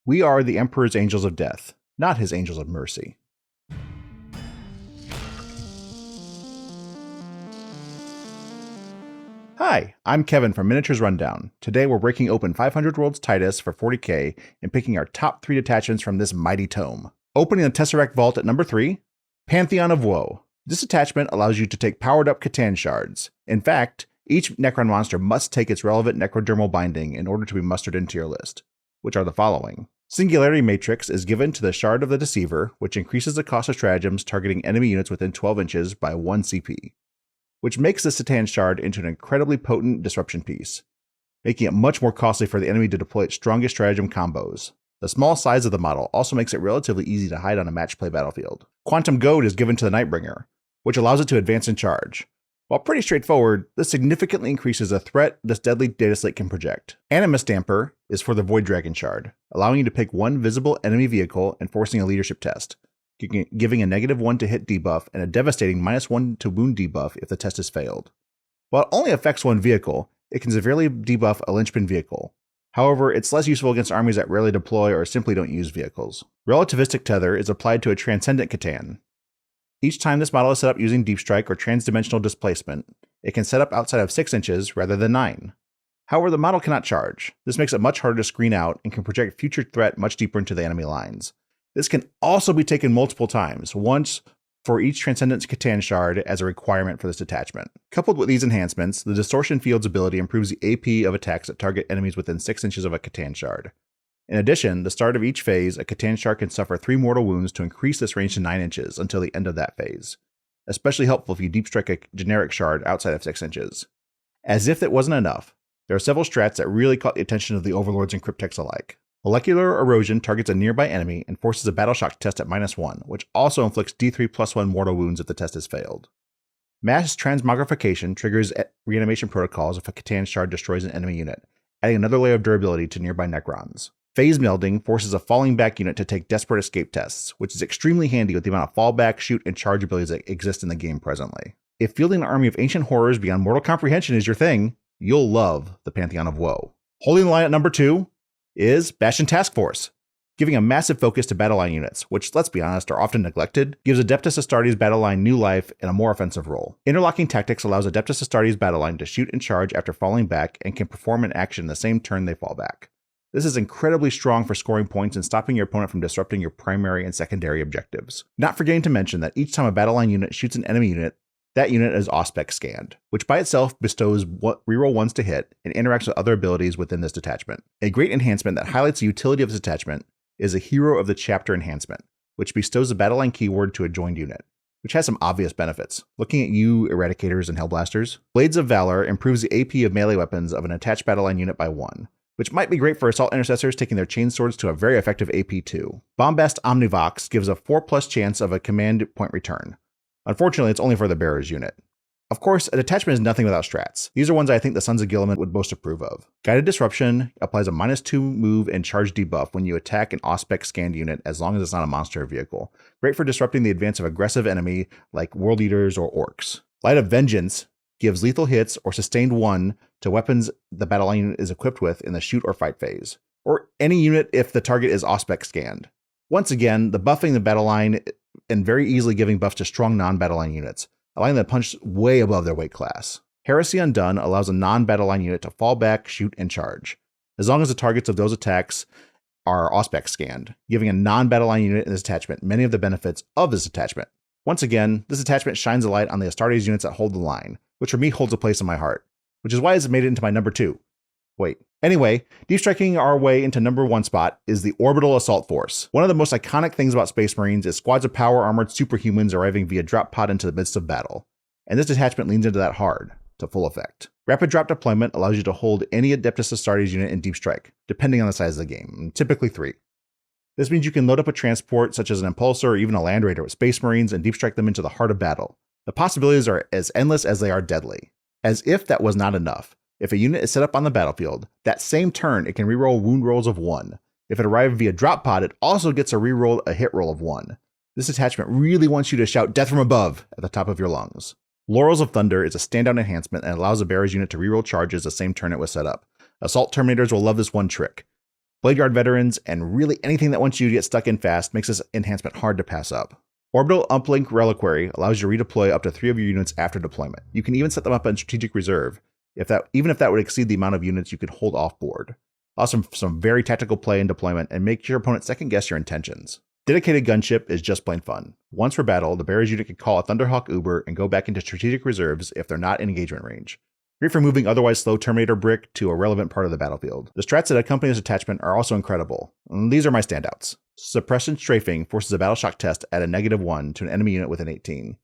We are the Emperor's Angels of Death, not his Angels of Mercy. Hi, I'm Kevin from Miniatures Rundown. Today we're breaking open 500 Worlds Titus for 40k and picking our top 3 detachments from this mighty tome. Opening the Tesseract Vault at number 3, Pantheon of Woe. This attachment allows you to take powered up Catan shards. In fact, each Necron monster must take its relevant necrodermal binding in order to be mustered into your list, which are the following. Singularity Matrix is given to the Shard of the Deceiver, which increases the cost of stratagems targeting enemy units within 12 inches by 1 CP, which makes the Catan Shard into an incredibly potent disruption piece, making it much more costly for the enemy to deploy its strongest stratagem combos. The small size of the model also makes it relatively easy to hide on a match play battlefield. Quantum Goad is given to the Nightbringer, which allows it to advance in charge. While pretty straightforward, this significantly increases the threat this deadly data slate can project. Animus Damper is for the Void Dragon Shard, allowing you to pick one visible enemy vehicle and forcing a leadership test, giving a -1 to hit debuff and a devastating -1 to wound debuff if the test is failed. While it only affects one vehicle, it can severely debuff a linchpin vehicle. However, it's less useful against armies that rarely deploy or simply don't use vehicles. Relativistic Tether is applied to a Transcendent Catan. Each time this model is set up using Deep Strike or Transdimensional Displacement, it can set up outside of 6 inches rather than 9. However, the model cannot charge. This makes it much harder to screen out and can project future threat much deeper into the enemy lines. This can also be taken multiple times, once for each Transcendent Catan shard as a requirement for this detachment. Coupled with these enhancements, the Distortion Field's ability improves the AP of attacks that target enemies within 6 inches of a Catan shard. In addition, the start of each phase, a Catan shard can suffer 3 mortal wounds to increase this range to 9 inches until the end of that phase. Especially helpful if you deep strike a generic shard outside of 6 inches. As if that wasn't enough, there are several strats that really caught the attention of the Overlords and Cryptex alike. Molecular Erosion targets a nearby enemy and forces a Battle Shock test at -1, which also inflicts D3+1 mortal wounds if the test is failed. Mass Transmogrification triggers reanimation protocols if a Catan shard destroys an enemy unit, adding another layer of durability to nearby Necrons. Phase Melding forces a falling back unit to take Desperate Escape tests, which is extremely handy with the amount of fallback, shoot, and charge abilities that exist in the game presently. If fielding an army of ancient horrors beyond mortal comprehension is your thing, you'll love the Pantheon of Woe. Holding the line at number 2 is Bastion Task Force, giving a massive focus to battle line units, which, let's be honest, are often neglected, gives Adeptus Astartes battle line new life and a more offensive role. Interlocking Tactics allows Adeptus Astartes battle line to shoot and charge after falling back and can perform an action the same turn they fall back. This is incredibly strong for scoring points and stopping your opponent from disrupting your primary and secondary objectives. Not forgetting to mention that each time a battle line unit shoots an enemy unit, that unit is Auspex scanned, which by itself bestows reroll 1s to hit and interacts with other abilities within this detachment. A great enhancement that highlights the utility of this detachment is a Hero of the Chapter enhancement, which bestows the battle line keyword to a joined unit, which has some obvious benefits. Looking at you, Eradicators and Hellblasters. Blades of Valor improves the AP of melee weapons of an attached battle line unit by 1, which might be great for Assault Intercessors taking their chainswords to a very effective AP 2. Bombast Omnivox gives a 4+ chance of a command point return. Unfortunately, it's only for the Bearer's unit. Of course, a detachment is nothing without strats. These are ones I think the Sons of Guilliman would most approve of. Guided Disruption applies a -2 move and charge debuff when you attack an Auspex scanned unit as long as it's not a monster or vehicle. Great for disrupting the advance of aggressive enemy like World Eaters or Orcs. Light of Vengeance gives lethal hits or sustained 1 to weapons the battle line unit is equipped with in the shoot or fight phase, or any unit if the target is Auspex scanned. Once again, the buffing the battle line and very easily giving buffs to strong non-battle line units, allowing them to punch way above their weight class. Heresy Undone allows a non-battle line unit to fall back, shoot, and charge, as long as the targets of those attacks are Auspex scanned, giving a non-battle line unit in this attachment many of the benefits of this attachment. Once again, this attachment shines a light on the Astartes units that hold the line, which for me holds a place in my heart, which is why it's made it into my number 2. Wait. Anyway, deep striking our way into number 1 spot is the Orbital Assault Force. One of the most iconic things about Space Marines is squads of power armored superhumans arriving via drop pod into the midst of battle, and this detachment leans into that hard, to full effect. Rapid drop deployment allows you to hold any Adeptus Astartes unit in deep strike, depending on the size of the game, typically 3. This means you can load up a transport such as an Impulsor or even a Land Raider with Space Marines and deep strike them into the heart of battle. The possibilities are as endless as they are deadly. As if that was not enough, if a unit is set up on the battlefield, that same turn it can reroll wound rolls of 1. If it arrived via drop pod, it also gets a reroll a hit roll of 1. This attachment really wants you to shout death from above at the top of your lungs. Laurels of Thunder is a standout enhancement and allows the Bearer's unit to reroll charges the same turn it was set up. Assault Terminators will love this one trick. Blade Guard veterans, and really anything that wants you to get stuck in fast makes this enhancement hard to pass up. Orbital Uplink Reliquary allows you to redeploy up to 3 of your units after deployment. You can even set them up in Strategic Reserve, even if that would exceed the amount of units you could hold off board. Awesome for some very tactical play and deployment, and make your opponent second guess your intentions. Dedicated Gunship is just plain fun. Once for battle, the Bearers unit can call a Thunderhawk Uber and go back into Strategic Reserves if they're not in engagement range. Great for moving otherwise slow Terminator brick to a relevant part of the battlefield. The strats that accompany this attachment are also incredible. And these are my standouts. Suppression Strafing forces a Battle Shock test at a -1 to an enemy unit with an 18.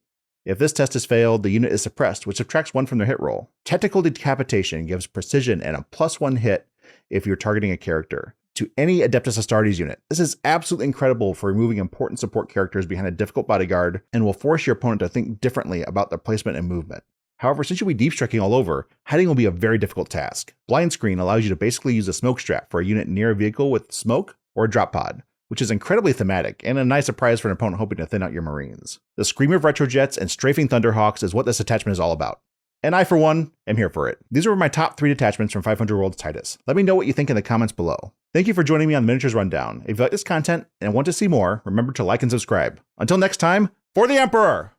If this test is failed, the unit is suppressed, which subtracts 1 from their hit roll. Tactical Decapitation gives precision and a +1 hit if you're targeting a character to any Adeptus Astartes unit. This is absolutely incredible for removing important support characters behind a difficult bodyguard and will force your opponent to think differently about their placement and movement. However, since you'll be deep striking all over, hiding will be a very difficult task. Blind Screen allows you to basically use a smoke strap for a unit near a vehicle with smoke or a drop pod, which is incredibly thematic and a nice surprise for an opponent hoping to thin out your Marines. The Scream of Retrojets and Strafing Thunderhawks is what this attachment is all about. And I, for one, am here for it. These are my top 3 detachments from 500 Worlds Titus. Let me know what you think in the comments below. Thank you for joining me on Miniatures Rundown. If you like this content and want to see more, remember to like and subscribe. Until next time, for the Emperor!